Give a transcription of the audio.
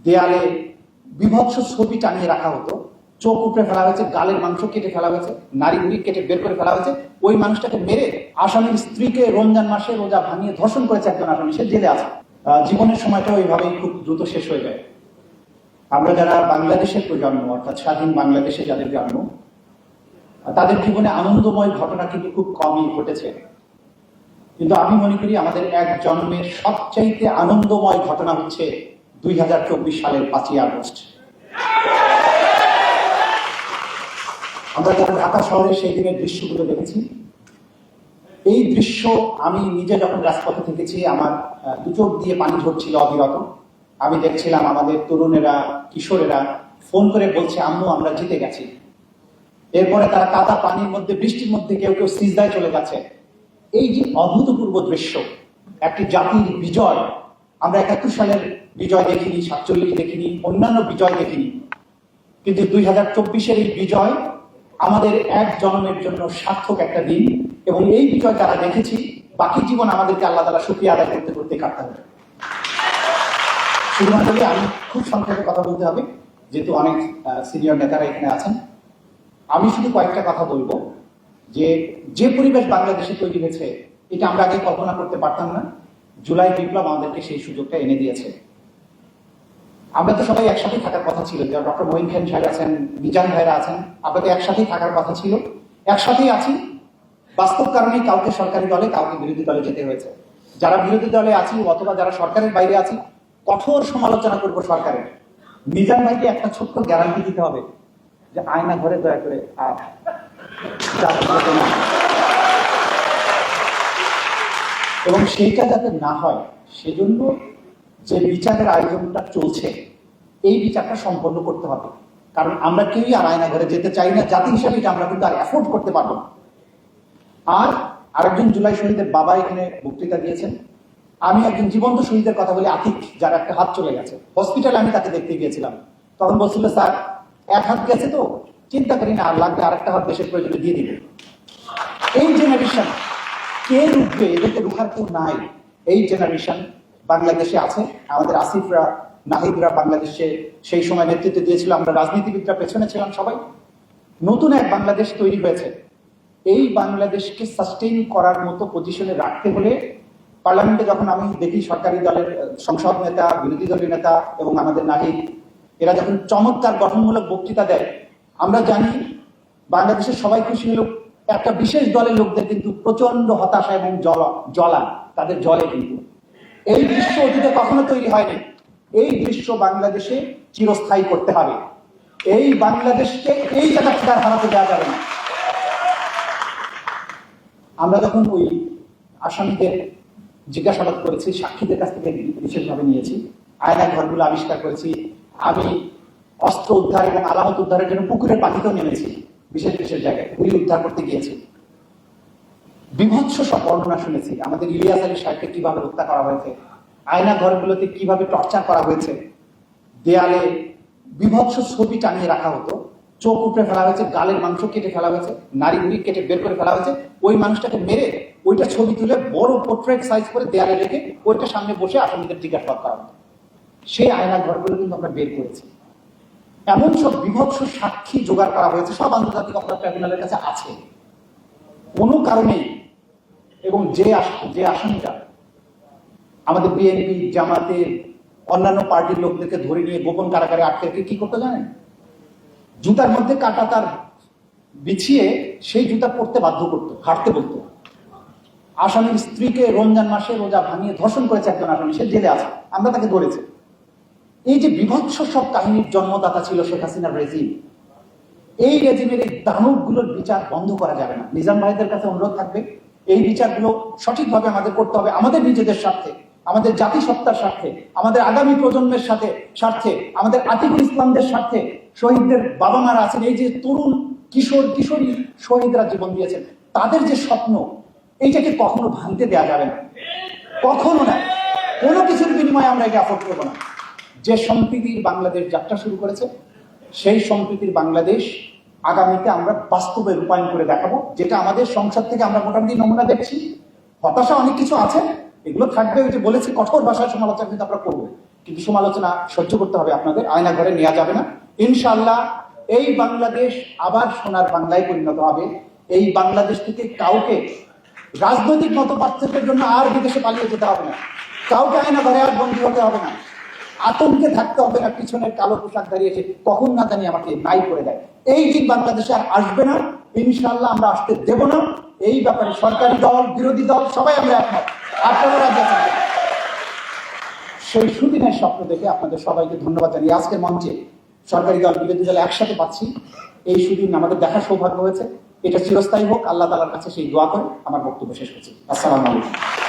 দেয়ালে বিভৎস ছবি টানিয়ে রাখা হতো, চোখ উপড়ে ফেলা হয়েছে, গালের মাংস কেটে ফেলা হয়েছে, নারী বুড়ি কেটে বের করে ফেলা হয়েছে। ওই মানুষটাকে মেরে আসামির স্ত্রীকে রমজান মাসে রোজা ভাঙিয়ে ধর্ষণ করেছে একজন আসামি, সে জেলে আছে। জীবনের সময়টা ওইভাবেই খুব দ্রুত শেষ হয়ে যায়। আমরা যারা বাংলাদেশের প্রজন্ম, অর্থাৎ স্বাধীন বাংলাদেশে যাদের জন্ম, তাদের জীবনে আনন্দময় ঘটনা কিন্তু খুব কমই ঘটেছে। কিন্তু আমি মনে করি আমাদের এক জন্মের সবচাইতে আনন্দময় ঘটনা হচ্ছে 2024 সালের 5ই আগস্ট। আমরা যারা ঢাকা শহরে সেই দিনের দৃশ্যগুলো দেখেছি, এই দৃশ্য আমি নিজে যখন রাজপথে থেকেছি আমার দু চোখ দিয়ে পানি ঝরছিল অবিরত। আমি দেখছিলাম আমাদের তরুণেরা, কিশোরেরা ফোন করে বলছে, আম্মু আমরা জিতে গেছি। এরপরে তারা কাদা পানির মধ্যে, বৃষ্টির মধ্যে কেউ কেউ সিজদায় চলে যাচ্ছে। এই যে অভূতপূর্ব দৃশ্য, একটি জাতির বিজয়। আমরা 71 সালের বিজয় দেখিনি, 47 দেখিনি, অন্যান্য বিজয় দেখিনি, কিন্তু 2024-এর এই বিজয় আমাদের এক জন্মের জন্য সার্থক একটা দিন। এবং এই বিজয় যারা দেখেছি, বাকি জীবন আমাদেরকে আল্লাহ তাআলা শুকরিয়া আদায় করতে করতে কাটতে হবে। শুধুমাত্র আমি খুব সংক্ষেপে কথা বলতে হবে, যেহেতু অনেক সিনিয়র নেতারা এখানে আছেন। আমি শুধু কয়েকটা কথা বলবো যে পরিবেশ বাংলাদেশে তৈরি হয়েছে, এটা আমরা আগে কল্পনা করতে পারতাম না। জুলাই বিপ্লব আমাদেরকে সেই সুযোগটা এনে দিয়েছে। আমরা তো সবাই একসাথে থাকার কথা ছিল, যারা ডক্টর মঈন খান সাহেব আছেন, মিজান ভাইরা আছেন, আমরা তো একসাথেই থাকার কথা ছিল, একসাথেই আছি। বাস্তব কারণে কাউকে সরকারি দলে, কাউকে বিরোধী দলে যেতে হয়েছে। যারা বিরোধী দলে আছি অথবা যারা সরকারের বাইরে আছি, কঠোর সমালোচনা করবো সরকারের। মিজান ভাইকে একটা ছোট্ট গ্যারান্টি দিতে হবে যে আয়না ঘরে দয়া করে এবং সেইটা যাতে না হয় সেজন্য যে বিচারের আয়োজনটা চলছে, এই বিচারটা সম্পন্ন করতে হবে। কারণ আমরা কেউই আর আয়না ঘরে যেতে চাই না, জাতি হিসেবে এটা আমরা কিন্তু আর অ্যাফোর্ড করতে পারবো না। আর আরেকজন জুলাই শহীদের বাবা এখানে বক্তৃতা দিয়েছেন। আমি একজন জীবন্ত শহীদের কথা বলি, আতিক, যার একটা হাত চলে গেছে। হসপিটালে আমি তাকে দেখতে গিয়েছিলাম, তখন বলছিল, স্যার এক হাত গেছে তো চিন্তা করি না, আর লাগবে আরেকটা হাত দেশের প্রয়োজনে দিয়ে দিবে। এই জেনারেশন কে রুখবে? এদেরকে রুখার কেউ নাই। এই জেনারেশন বাংলাদেশে আছে। আমাদের আসিফরা, নাহিদরা বাংলাদেশে সেই সময় নেতৃত্ব দিয়েছিল, আমরা রাজনীতিবিদরা পেছনে ছিলাম সবাই। নতুন এক বাংলাদেশ তৈরি হয়েছে। এই বাংলাদেশকে সাস্টেইন করার মতো পজিশনে রাখতে হলে পার্লামেন্টে যখন আমি দেখি সরকারি দলের সংসদ নেতা, বিরোধী দলের নেতা এবং আমাদের নাহিদ, এরা যখন চমৎকার গঠনমূলক বক্তৃতা দেয়, আমরা জানি বাংলাদেশের সবাই খুশি হলেও একটা বিশেষ দলের লোকদের কিন্তু প্রচন্ড হতাশা এবং জ্বলা তাদের জলে। কিন্তু এই দৃশ্য অতীতে কখনো তৈরি হয়নি। এই দৃশ্য বাংলাদেশে চিরস্থায়ী করতে হবে। এই বাংলাদেশকে এই জায়গা থেকে আর হারাতে দেওয়া যাবে না। আমরা যখন ওই আসামিদের জিজ্ঞাসাবাদ করেছি, সাক্ষীদের কাছ থেকে বিশেষভাবে নিয়েছি, আয়না ঘরগুলো আবিষ্কার করেছি, আমি অস্ত্র উদ্ধার এবং আলামত উদ্ধারের জন্য পুকুরের পানিতেও নেমেছি, বিশেষ বিশেষ জায়গায় গুলি উদ্ধার করতে গিয়েছি। বিভৎস সব বর্ণনা শুনেছি, আমাদের ইলিয়াস আলী সাহেবকে কিভাবে হত্যা করা হয়েছে, আয়না ঘরগুলোতে কিভাবে টর্চার করা হয়েছে, দেয়ালে বিভৎস ছবি টানিয়ে রাখা হতো, চোখ উপড়ে ফেলা হয়েছে, গালের মাংস কেটে ফেলা হয়েছে, নারী বুড়ি কেটে বের করে ফেলা হয়েছে। ওই মানুষটাকে মেরে ওইটা ছবি তুলে বড় পোর্ট্রেট সাইজ করে দেয়ালে রেখে ওইটা সামনে বসে আসামিদের জিজ্ঞাসাবাদ করা হতো। সেই আয়না ঘরগুলো কিন্তু আমরা বের করেছি। এমন সব বিভৎস সাক্ষী জোগাড় করা হয়েছে, সব আন্তর্জাতিক অপরাধ ট্রাইব্যুনালের কাছে আছে। কোনো কারণেই এবং যে আসামিটা আমাদের বিএনপি, জামাতের, অন্যান্য পার্টির লোকদেরকে ধরে নিয়ে গোপন কারাগারে আটকে রেখে কি করতে জানেন? জুতার মধ্যে কাটা তার বিছিয়ে সেই জুতা পরতে বাধ্য করতো, হাঁটতে বলতো। আসামির স্ত্রীকে রমজান মাসে রোজা ভাঙিয়ে ধর্ষণ করেছে একজন আসামি, সে জেলে আছে, আমরা তাকে ধরেছি। এই যে বিভৎস সব কাহিনীর জন্মদাতা ছিল শেখ হাসিনার রেজিম, এই রেজিমের এই দানবগুলোর বিচার বন্ধ করা যাবে না। নিজাম ভাইদের কাছে অনুরোধ থাকবে, এই বিচারগুলো সঠিকভাবে আমাদের করতে হবে, আমাদের নিজেদের স্বার্থে, আমাদের জাতিসত্তার স্বার্থে, আমাদের আগামী প্রজন্মের স্বার্থে, আমাদের আতিকুল ইসলামদের স্বার্থে, শহীদদের বাবা মারা আছেন, এই যে তরুণ কিশোর কিশোরী শহীদরা জীবন দিয়েছেন, তাদের যে স্বপ্ন, এইটাকে কখনো ভাঙতে দেওয়া যাবে না, কখনো না। কোনো কিছুর বিনিময়ে আমরা এটা অ্যাফোর্ড করবো না। যে সম্প্রীতির বাংলাদেশ যাত্রা শুরু করেছে, সেই সম্প্রীতির বাংলাদেশ আগামীতে আমরা বাস্তবে রূপায়ণ করে দেখাবো, যেটা আমাদের সংসদ থেকে আমরা মোটামুটি নমুনা দেখছি। হতাশা অনেক কিছু আছে, এগুলো থাকবে। ওই যে বলেছি, কঠোর ভাষায় সমালোচনা কিন্তু আমরা করবো, কিন্তু সমালোচনা সহ্য করতে হবে আপনাদের, আয়না ঘরে নেওয়া যাবে না। ইনশাআল্লাহ এই বাংলাদেশ আবার সোনার বাংলায় পরিণত হবে। এই বাংলাদেশ থেকে কাউকে রাজনৈতিক মত পার্থক্যের জন্য আর বিদেশে পালিয়ে যেতে হবে না, কাউকে আয়না ঘরে আর বন্দী হতে হবে না, আতঙ্কে থাকতে হবে না পিছনের কালো পোশাক দাঁড়িয়েছে কখন না জানি আমাকে নাই করে দেয়। এই দিন বাংলাদেশে আর আসবে না, ইনশাআল্লাহ আমরা আসতে দেব না। এই ব্যাপারে সরকারি দল, বিরোধী দল সবাই আমরা একমত। আপনারা রাজি আছেন? সেই সুদিনের স্বপ্ন দেখে আপনাদের সবাইকে ধন্যবাদ জানিয়ে আজকের মঞ্চে সরকারি দল, বিরোধী দল একসাথে পাচ্ছি, এই সুদিন আমাদের দেখার সৌভাগ্য হয়েছে। এটা চিরস্থায়ী হোক, আল্লাহ তাআলার কাছে সেই দোয়া করে আমার বক্তব্য শেষ করছি। আসসালামু আলাইকুম।